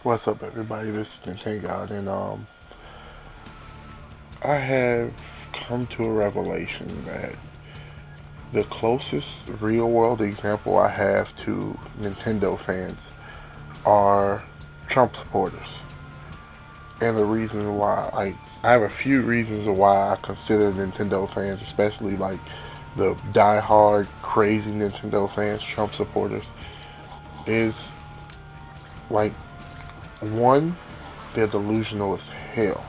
What's up, everybody? This is Nintendo, and I have come to a revelation that the closest real-world example I have to Nintendo fans are Trump supporters, and the reason why, I have a few reasons why I consider Nintendo fans, especially like the die-hard, crazy Nintendo fans, Trump supporters, is like one, they're delusional as hell.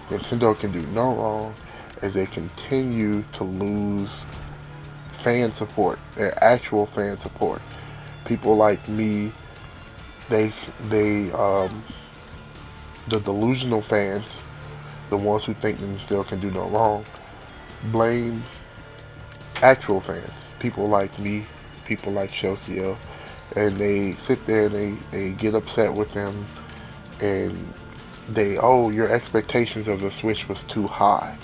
Nintendo can do no wrong as they continue to lose fan support, their actual fan support. People like me, they, they, the delusional fans, the ones who think Nintendo can do no wrong, blame actual fans. People like me, people like Shokio, and they sit there and they get upset with them, and your expectations of the Switch was too high.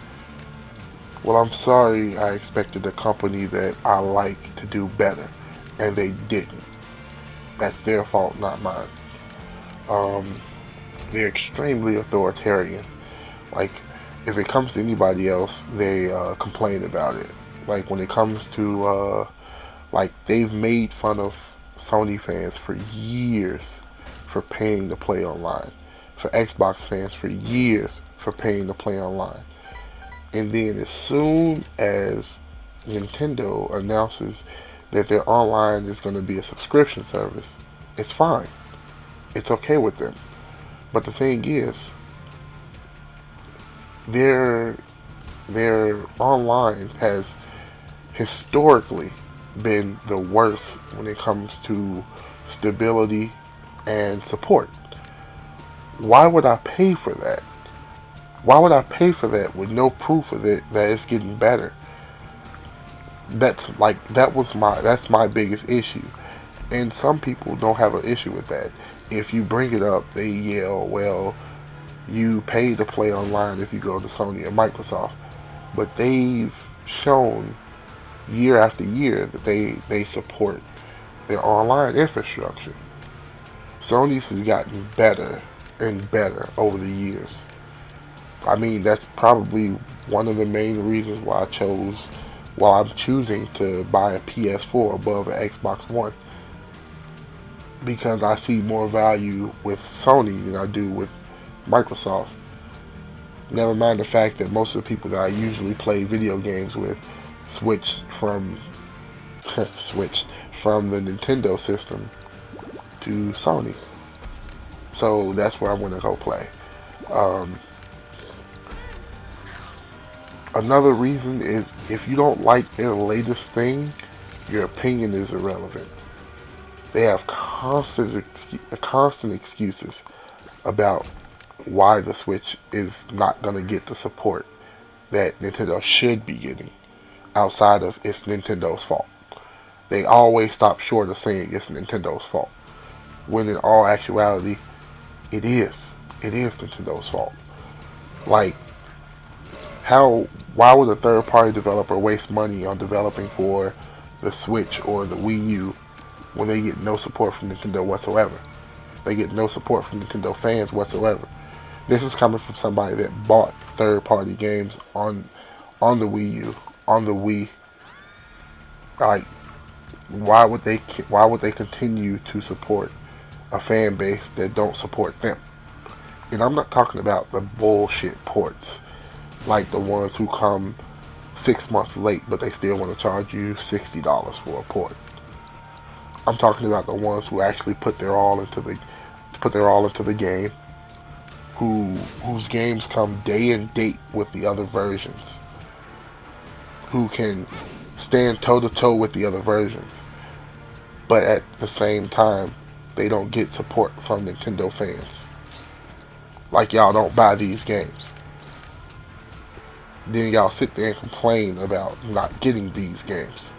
Well, I'm sorry, I expected a company that I like to do better, and they didn't. That's their fault, not mine. Um, they're extremely authoritarian. Like, if it comes to anybody else, they complain about it. Like, when it comes to, they've made fun of Sony fans for years for paying to play online. For Xbox fans for years for paying to play online. And then as soon as Nintendo announces that their online is going to be a subscription service, it's fine. It's okay with them. But the thing is, their their online has historically been the worst when it comes to stability and support. Why would I pay for that? Why would I pay for that with no proof of it that it's getting better? That's my biggest issue. And some people don't have an issue with that. If you bring it up, they yell, well, you pay to play online if you go to Sony or Microsoft. But they've shown year after year that they support their online infrastructure. Sony's has gotten better and better over the years. I mean, that's probably one of the main reasons why I'm choosing to buy a PS4 above an Xbox One. Because I see more value with Sony than I do with Microsoft. Never mind the fact that most of the people that I usually play video games with switch from switch from the Nintendo system to Sony. So that's where I'm going to go play. Um, Another reason is if you don't like their latest thing, your opinion is irrelevant. They have constant excuses about why the Switch is not going to get the support that Nintendo should be getting outside of it's Nintendo's fault. They always stop short of saying it's Nintendo's fault, when in all actuality, it is. It is Nintendo's fault. Like, why would a third party developer waste money on developing for the Switch or the Wii U when they get no support from Nintendo whatsoever? They get no support from Nintendo fans whatsoever. This is coming from somebody that bought third party games on the Wii U, on the Wii. Like, why would they continue to support a fan base that don't support them? And I'm not talking about the bullshit ports, like the ones who come 6 months late, but they still want to charge you $60 for a port. I'm talking about the ones who actually put their all into the game, whose games come day and date with the other versions, who can stand toe to toe with the other versions, but at the same time, they don't get support from Nintendo fans. Like, y'all don't buy these games. Then y'all sit there and complain about not getting these games.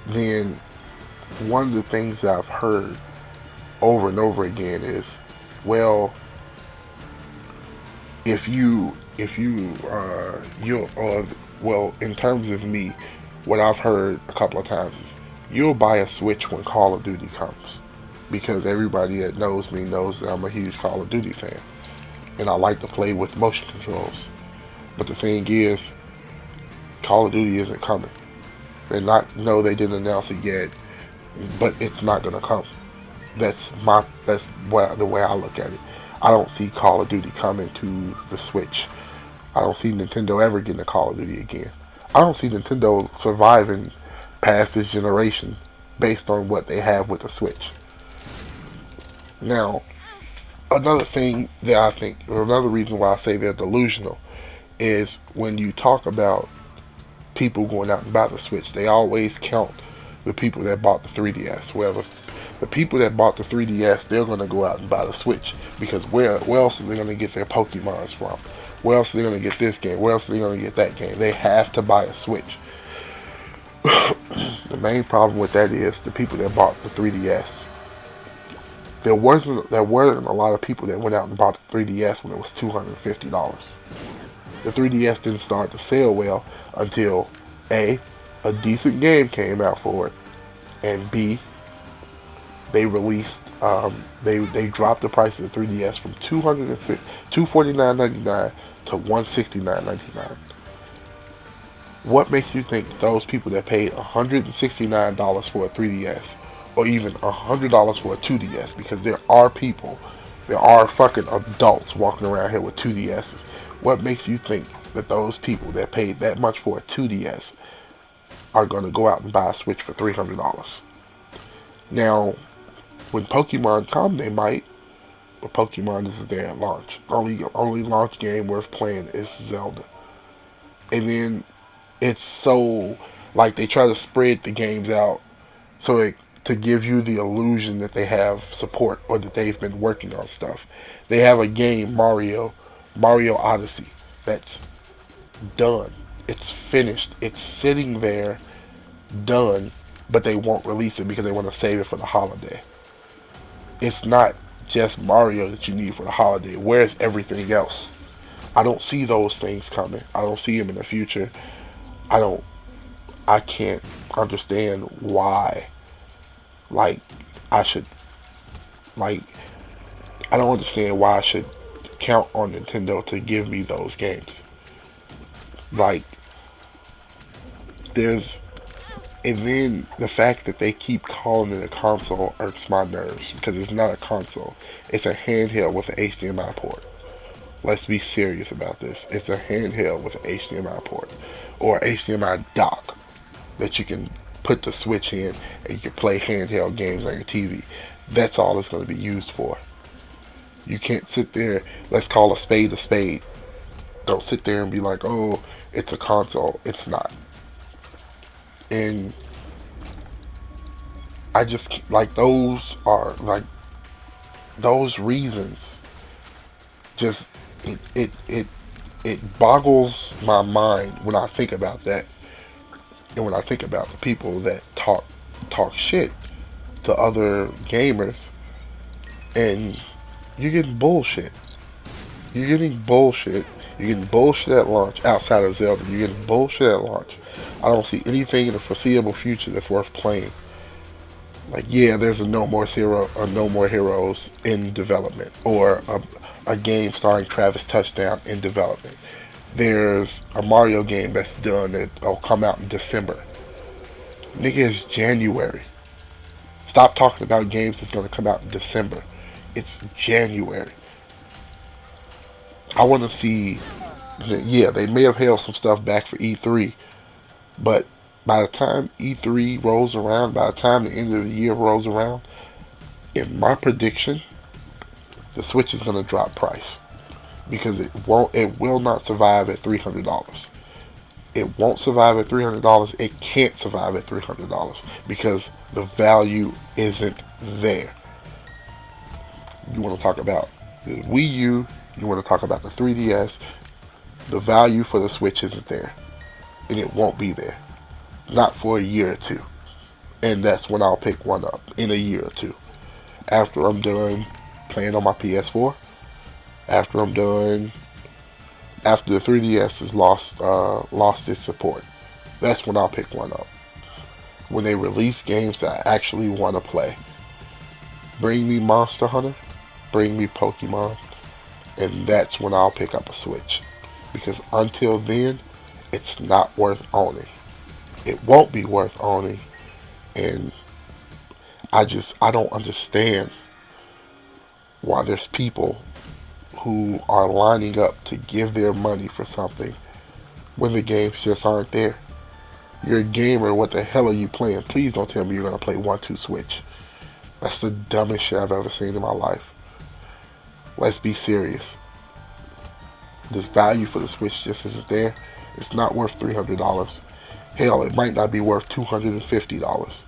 Then one of the things that I've heard over and over again is, well, well, in terms of me, what I've heard a couple of times is you'll buy a Switch when Call of Duty comes, because everybody that knows me knows that I'm a huge Call of Duty fan, and I like to play with motion controls. But the thing is, Call of Duty isn't coming. They're not. No, they didn't announce it yet, but it's not gonna come. The way I look at it. I don't see Call of Duty coming to the Switch. I don't see Nintendo ever getting a Call of Duty again. I don't see Nintendo surviving past this generation based on what they have with the Switch. Now, another thing that I think, or another reason why I say they're delusional, is when you talk about people going out and buy the Switch, they always count the people that bought the 3DS. Well, the people that bought the 3DS, they're going to go out and buy the Switch, because where else are they going to get their Pokemons from? Where else are they going to get this game? Where else are they going to get that game? They have to buy a Switch. The main problem with that is the people that bought the 3DS. There weren't a lot of people that went out and bought the 3DS when it was $250. The 3DS didn't start to sell well until A, a decent game came out for it, and B, they released they dropped the price of the 3DS from $249.99 to $169.99. What makes you think those people that paid $169 for a 3DS, or even $100 for a 2DS, because there are fucking adults walking around here with 2DSs. What makes you think that those people that paid that much for a 2DS are going to go out and buy a Switch for $300? Now, when Pokemon come, they might, but Pokemon is there at launch. Only launch game worth playing is Zelda. And then it's so, like, they try to spread the games out to give you the illusion that they have support, or that they've been working on stuff. They have a game, Mario Odyssey, that's done. It's finished. It's sitting there, done, but they won't release it because they want to save it for the holiday. It's not just Mario that you need for the holiday. Where's everything else? I don't see those things coming. I don't see them in the future. I can't understand why. Like, I don't understand why I should count on Nintendo to give me those games. Like, and then the fact that they keep calling it a console irks my nerves, because it's not a console. It's a handheld with an HDMI port. Let's be serious about this. It's a handheld with an HDMI port, or HDMI dock that you can put the Switch in, and you can play handheld games on your TV. That's all it's going to be used for. You can't sit there, let's call a spade a spade. Don't sit there and be like, oh, it's a console. It's not. And I just, like, those reasons, just, it boggles my mind when I think about that. And when I think about the people that talk shit to other gamers, and you're getting bullshit. You're getting bullshit. You're getting bullshit at launch outside of Zelda. You're getting bullshit at launch. I don't see anything in the foreseeable future that's worth playing. Like, yeah, there's a No More Heroes in development, or a game starring Travis Touchdown in development. There's a Mario game that's done that'll come out in December. Nigga, it's January. Stop talking about games that's gonna come out in December. It's January. I want to see. Yeah, they may have held some stuff back for E3, but by the time E3 rolls around, by the time the end of the year rolls around, in my prediction, the Switch is gonna drop price, because it will not survive at $300. It won't survive at $300. It can't survive at $300 because the value isn't there. You want to talk about the Wii U, you want to talk about the 3DS, the value for the Switch isn't there. And it won't be there. Not for a year or two. And that's when I'll pick one up, in a year or two. After I'm done playing on my PS4, after I'm done After the 3DS has lost its support, that's when I'll pick one up. When they release games that I actually want to play. Bring me Monster Hunter, bring me Pokemon, and that's when I'll pick up a Switch. Because until then, it's not worth owning. It won't be worth owning, and I don't understand why there's people who are lining up to give their money for something when the games just aren't there. You're a gamer, what the hell are you playing? Please don't tell me you're gonna play 1-2 Switch. That's the dumbest shit I've ever seen in my life. Let's be serious. This value for the Switch just isn't there. It's not worth $300. Hell, it might not be worth $250.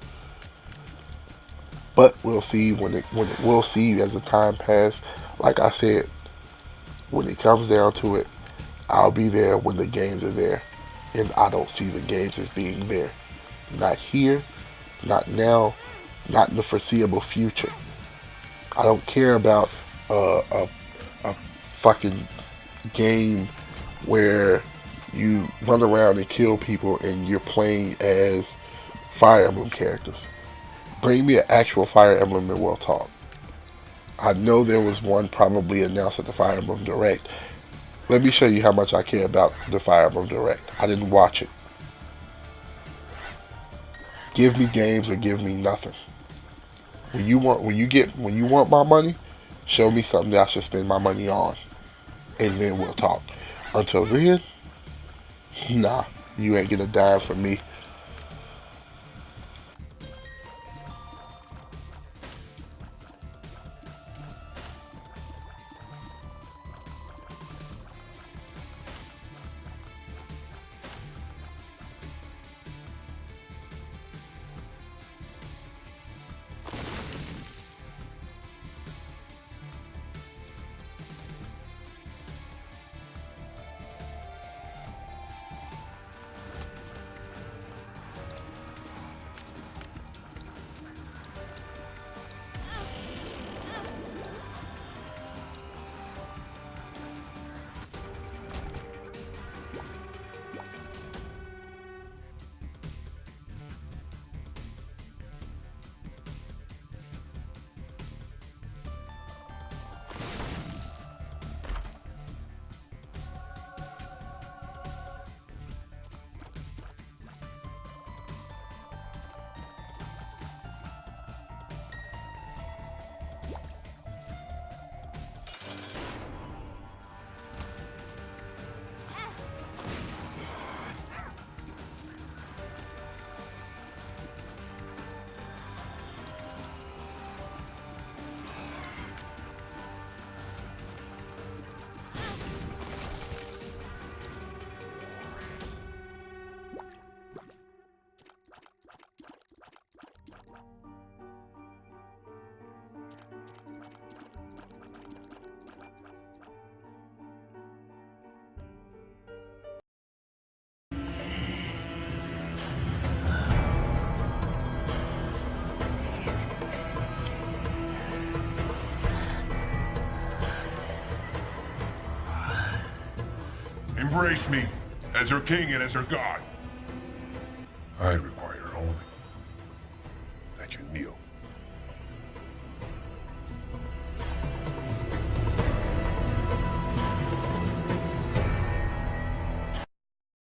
But we'll see we'll see as the time passes. Like I said, when it comes down to it, I'll be there when the games are there. And I don't see the games as being there. Not here, not now, not in the foreseeable future. I don't care about a fucking game where you run around and kill people and you're playing as Fire Emblem characters. Bring me an actual Fire Emblem and we'll talk. I know there was one probably announced at the Fire Emblem Direct. Let me show you how much I care about the Fire Emblem Direct. I didn't watch it. Give me games or give me nothing. When you want my money, show me something that I should spend my money on, and then we'll talk. Until then, nah, you ain't getting a dime from me. Embrace me as your king and as your god. I require only that you kneel.